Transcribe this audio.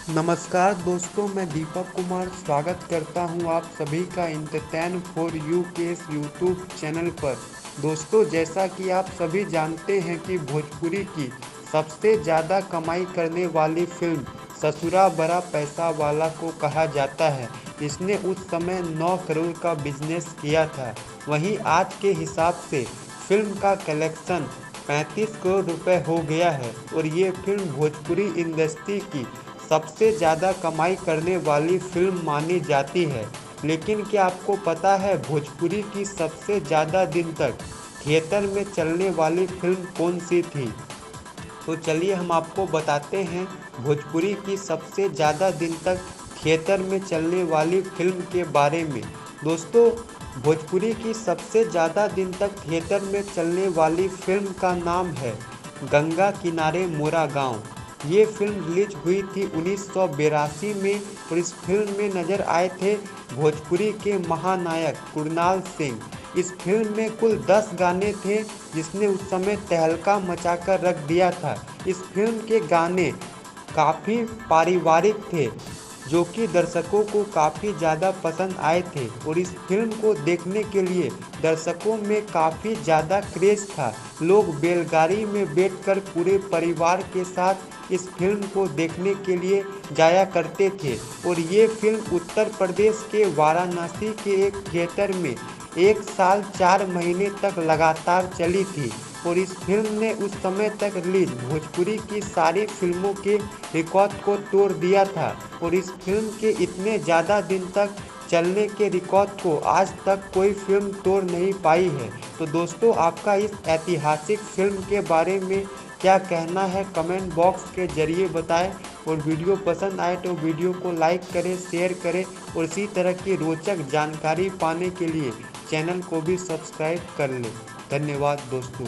नमस्कार दोस्तों, मैं दीपक कुमार स्वागत करता हूं आप सभी का एंटरटेन फॉर यू के इस यूट्यूब चैनल पर। दोस्तों, जैसा कि आप सभी जानते हैं कि भोजपुरी की सबसे ज़्यादा कमाई करने वाली फिल्म ससुरा बड़ा पैसा वाला को कहा जाता है, जिसने उस समय 9 करोड़ का बिजनेस किया था। वहीं आज के हिसाब से फिल्म का कलेक्शन 35 करोड़ रुपए हो गया है और ये फिल्म भोजपुरी इंडस्ट्री की सबसे ज़्यादा कमाई करने वाली फिल्म मानी जाती है। लेकिन क्या आपको पता है भोजपुरी की सबसे ज़्यादा दिन तक थिएटर में चलने वाली फिल्म कौन सी थी? तो चलिए हम आपको बताते हैं भोजपुरी की सबसे ज़्यादा दिन तक थिएटर में चलने वाली फिल्म के बारे में। दोस्तों, भोजपुरी की सबसे ज़्यादा दिन तक थिएटर में चलने वाली फिल्म का नाम है गंगा किनारे मोरा गांव। ये फिल्म रिलीज हुई थी 1982 में और इस फिल्म में नज़र आए थे भोजपुरी के महानायक कुणाल सिंह। इस फिल्म में कुल 10 गाने थे जिसने उस समय तहलका मचाकर रख दिया था। इस फिल्म के गाने काफ़ी पारिवारिक थे जो कि दर्शकों को काफ़ी ज़्यादा पसंद आए थे और इस फिल्म को देखने के लिए दर्शकों में काफ़ी ज़्यादा क्रेज़ था। लोग बैलगाड़ी में बैठकर पूरे परिवार के साथ इस फिल्म को देखने के लिए जाया करते थे और ये फिल्म उत्तर प्रदेश के वाराणसी के एक थिएटर में 1 साल 4 महीने तक लगातार चली थी और इस फिल्म ने उस समय तक रिलीज भोजपुरी की सारी फिल्मों के रिकॉर्ड को तोड़ दिया था और इस फिल्म के इतने ज़्यादा दिन तक चलने के रिकॉर्ड को आज तक कोई फिल्म तोड़ नहीं पाई है। तो दोस्तों, आपका इस ऐतिहासिक फिल्म के बारे में क्या कहना है कमेंट बॉक्स के ज़रिए बताएं और वीडियो पसंद आए तो वीडियो को लाइक करें, शेयर करें और इसी तरह की रोचक जानकारी पाने के लिए चैनल को भी सब्सक्राइब कर लें। धन्यवाद दोस्तों।